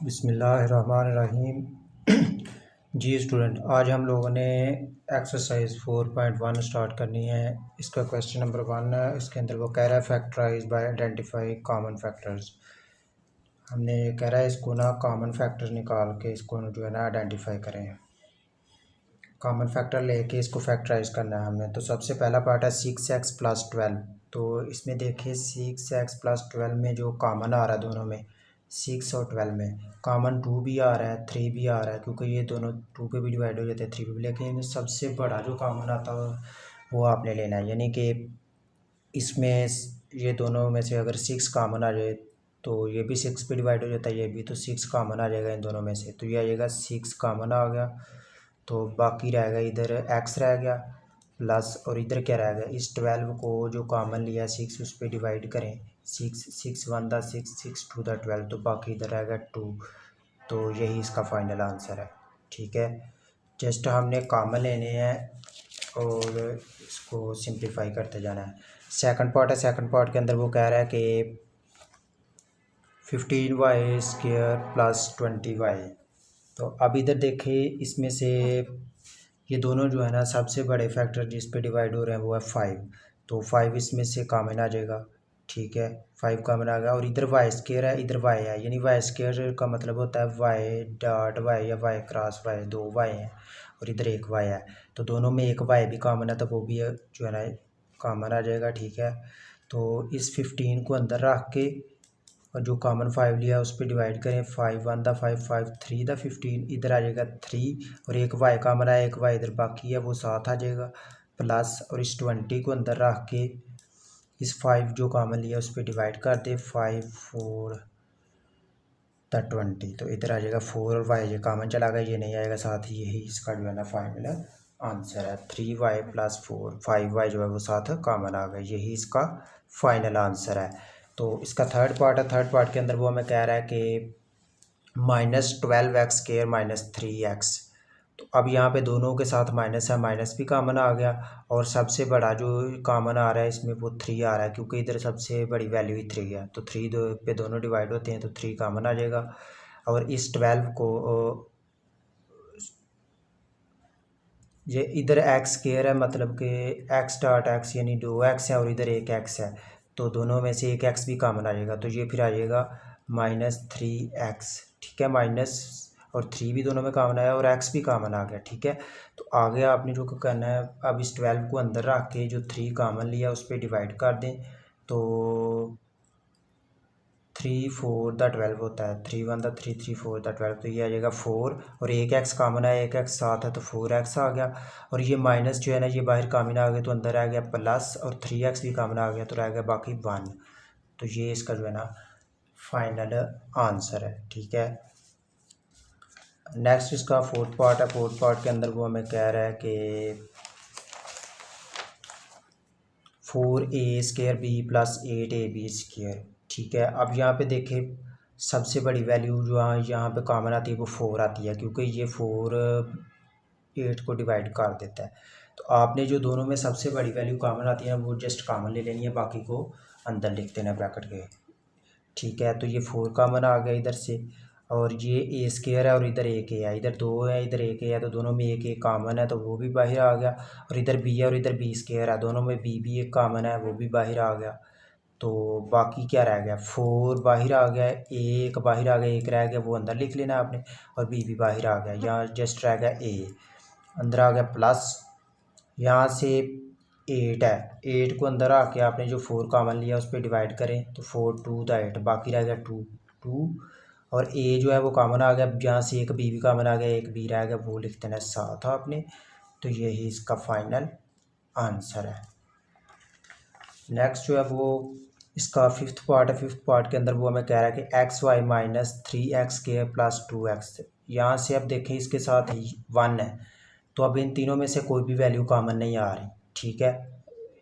बिस्मिल्लाहिर्रहमानिर्रहीम। जी स्टूडेंट, आज हम लोगों ने एक्सरसाइज 4.1 स्टार्ट करनी है। इसका क्वेश्चन नंबर 1 है। इसके अंदर वो कह रहा है factorise by identify common factors. हमने कह रहा है इसको ना कॉमन फैक्टर निकाल के इसको जो है ना आइडेंटिफाई करें। कॉमन फैक्टर लेके इसको फैक्टराइज करना है हमने। तो सबसे पहला पार्ट है 6x+12। तो इसमें देखिए 6x+12 में जो कॉमन आ रहा है दोनों में 6 और 12 में कॉमन 2 भी आ रहा है 3 भी आ रहा है, क्योंकि ये दोनों 2 पे भी डिवाइड हो जाते हैं 3 पे भी। लेकिन सबसे बड़ा जो कॉमन आता है वो आपने लेना है, यानी कि इसमें ये दोनों में से अगर 6 कॉमन आ जाए तो ये भी 6 पे डिवाइड हो जाता है, ये भी, तो 6 कॉमन आ जाएगा इन दोनों में से। तो ये आ जाएगा 6 कॉमन आ गया, तो बाकी रहेगा इधर x रह गया प्लस, और इधर क्या रह गया, इस 12 को जो कॉमन लिया 6 उस पर डिवाइड करें। 6 1 दा 6 6 2 दा 12, तो बाकी इधर रहेगा 2। तो यही इसका फाइनल आंसर है। ठीक है, जस्ट हमने कॉमन लेने हैं और इसको सिंप्लीफाई करते जाना है। सेकंड पार्ट है। सेकंड पार्ट के अंदर वो कह रहा है कि 15y² + 20y। तो अब इधर देखिए इसमें से ये दोनों जो है ना सबसे बड़े फैक्टर जिस पे डिवाइड हो रहे हैं वो है 5। तो 5 इसमें से कॉमन आ जाएगा। ठीक है, 5 कॉमन आ गया, और इधर y² है, इधर y है, यानी y² का मतलब होता है y.y या y×y, 2 y हैं और इधर एक y है। तो दोनों में एक y भी कॉमन है, तो वो भी जो है ना कॉमन आ जाएगा। ठीक है, तो इस 15 को अंदर रख के और जो कॉमन 5 लिया उस पर डिवाइड करें। 5 1 दा 5 5 3 दा 15, इधर आ जाएगा 3, और एक y कॉमन आया, एक y इधर बाकी है वो साथ आ जाएगा प्लस, और इस 20 को अंदर रख के इस 5 जो कॉमन लिया उस पर डिवाइड कर दे। 5 4 दा 20, तो इधर आ जाएगा 4 और y ये कॉमन चला गया, ये नहीं आएगा साथ ही। यही इसका जो है ना फाइनल आंसर है। 3y + 4, 5y जो है वो साथ कॉमन आ गया, यही इसका फाइनल आंसर है। तो इसका थर्ड पार्ट है। थर्ड पार्ट के अंदर वो हमें कह रहा है कि -12x² - 3x। तो अब यहाँ पे दोनों के साथ माइनस है, माइनस भी कॉमन आ गया, और सबसे बड़ा जो कॉमन आ रहा है इसमें वो 3 आ रहा है, क्योंकि इधर सबसे बड़ी वैल्यू ही 3 है। तो 3 पे दोनों डिवाइड होते हैं, तो 3 कॉमन आ जाएगा। और इस 12 को ये इधर x² है, मतलब कि x.x यानी 2x है, और इधर एक x है, तो दोनों में से एक x भी कॉमन आ जाएगा। तो ये फिर आ जाएगा -3x। ठीक है, माइनस और 3 भी दोनों में कॉमन आया, और x भी कॉमन आ गया। ठीक है, तो आगे आपने जो करना है, अब इस 12 को अंदर रख के जो 3 कॉमन लिया उस पर डिवाइड कर दें। तो 3 4 दा 12 होता है, 3 1 दा 3 3 4 दा 12, तो ये आ जाएगा 4, और एक x कॉमन है, एक x साथ है, तो 4x आ गया। और ये माइनस जो है ना ये बाहर कॉमन आ गया, तो अंदर आ गया प्लस, और 3x भी कॉमन आ गया, तो रह गया बाकी 1। तो ये इसका जो है ना फाइनल आंसर है। ठीक है, नेक्स्ट इसका फोर्थ पार्ट है। फोर्थ पार्ट के अंदर वो हमें कह रहा है कि 4a² b + 8ab²। ठीक है, अब यहाँ पे देखें सबसे बड़ी वैल्यू जो यहाँ पे कॉमन आती है वो 4 आती है, क्योंकि ये 4 8 को डिवाइड कर देता है। तो आपने जो दोनों में सबसे बड़ी वैल्यू कॉमन आती है वो जस्ट कॉमन ले लेनी है, बाकी को अंदर लिख देना ब्रैकेट के। ठीक है, तो ये 4 कॉमन आ गया इधर से, और ये a² है और इधर एक है, इधर 2 है इधर एक है, तो दोनों में एक एक कॉमन है, तो वो भी बाहर आ गया। और इधर b है और इधर b² है, दोनों में b भी एक कॉमन है, वो भी बाहर आ गया। तो बाकी क्या रह गया, 4 बाहर आ गया, एक बाहर आ गया, एक रह गया, वो अंदर लिख लेना आपने, और b भी बाहर आ गया। यहाँ जस्ट रह गया a, अंदर आ गया प्लस, यहाँ से 8 है, 8 को अंदर आके आपने जो 4 कॉमन लिया उस पर डिवाइड करें, तो 4 2 दा 8, बाकी रह गया 2 2, और a जो है वो कॉमन आ गया, यहाँ से एक b भी कॉमन आ गया, एक b रह गया, वो लिख देना साथ आपने। तो यही इसका फाइनल आंसर है। नेक्स्ट जो है वो इसका फिफ्थ पार्ट है। फिफ्थ पार्ट के अंदर वो हमें कह रहा है कि xy - 3x² + 2x। यहाँ से अब देखें इसके साथ 1 है, तो अब इन तीनों में से कोई भी वैल्यू कॉमन नहीं आ रही। ठीक है,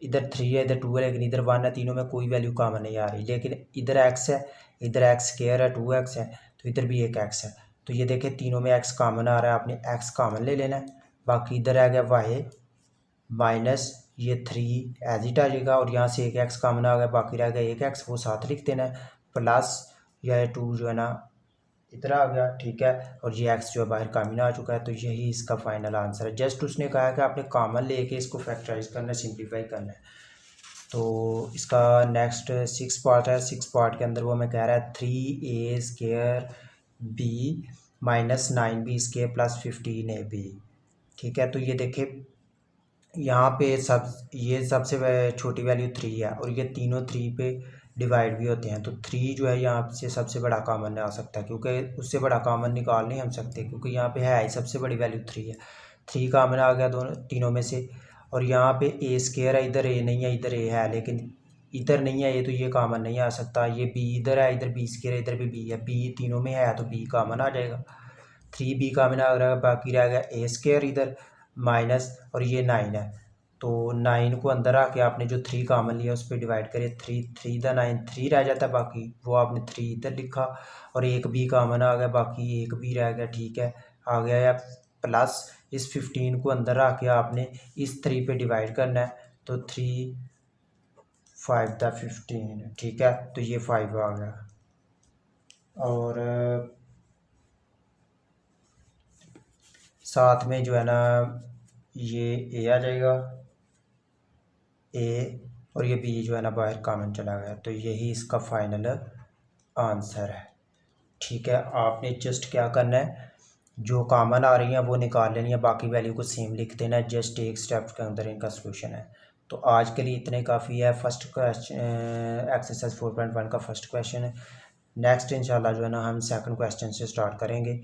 इधर 3 है इधर 2 है, लेकिन इधर 1 है, तीनों में कोई वैल्यू कॉमन नहीं आ रही। लेकिन इधर x है, इधर x² है, 2x है, तो इधर भी एक x है। तो ये देखें तीनों में x कॉमन आ रहा है, आपने x कॉमन ले लेना है। बाकी इधर आ गया y माइनस ये 3 एज इट आ जाएगा, और यहाँ से एक x कॉमन आ गया, बाकी रह गया एक x, वो साथ लिख देना है, प्लस यह 2 जो है ना इतना आ गया, ठीक है। और ये एक्स जो है बाहर कामिन आ चुका है, तो यही इसका फाइनल आंसर है। जस्ट उसने कहा है कि आपने कॉमन लेके इसको फैक्टराइज करना है, सिंप्लीफाई करना है। तो इसका नेक्स्ट 6 पार्ट है। 6 पार्ट के अंदर वो हमें कह रहा है 3a² b minus 9b² plus 15ab। ठीक है, तो ये देखे यहाँ पे ये सबसे छोटी वैल्यू 3 है और ये तीनों 3 पे डिवाइड भी होते हैं, तो 3 जो है यहाँ से सबसे बड़ा कॉमन आ सकता है, क्योंकि उससे बड़ा कॉमन निकाल नहीं हम सकते, क्योंकि यहाँ पे है ही सबसे बड़ी वैल्यू 3 है। 3 कॉमन आ गया दोनों तीनों में से। और यहाँ पे a² है, इधर a नहीं है, इधर a है, लेकिन इधर नहीं है ये, तो ये कॉमन नहीं आ सकता। ये b इधर है, इधर b², इधर भी b है, b तीनों में है तो b कॉमन आ जाएगा। 3b कॉमन आ रहा है, बाकी रह गया a² इधर माइनस, और ये 9 है, तो 9 को अंदर आके आपने जो 3 कॉमन लिया उस पर डिवाइड करिए। 3 × 9 3 रह जाता है, बाकी वो आपने 3 इधर लिखा, और एक b कॉमन आ गया, बाकी एक b रह गया। ठीक है, आ गया या प्लस इस 15 को अंदर आके आपने इस 3 पे डिवाइड करना है, तो 3 5 × 15। ठीक है, तो ये 5 आ गया। और साथ में जो है ना ये a आ जाएगा, a, और ये b जो है ना बाहर कॉमन चला गया, तो यही इसका फाइनल आंसर है। ठीक है, आपने जस्ट क्या करना है, जो कॉमन आ रही हैं वो निकाल लेनी है, बाकी वैल्यू को सेम लिख देना है, जस्ट एक स्टेप के अंदर इनका सोल्यूशन है। तो आज के लिए इतने काफ़ी है। फर्स्ट क्वेश्चन एक्सरसाइज 4.1 का फर्स्ट क्वेश्चन है। नेक्स्ट इंशाल्लाह जो है ना हम सेकंड क्वेश्चन से स्टार्ट करेंगे।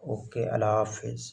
ओके, अल्लाह हाफिज़।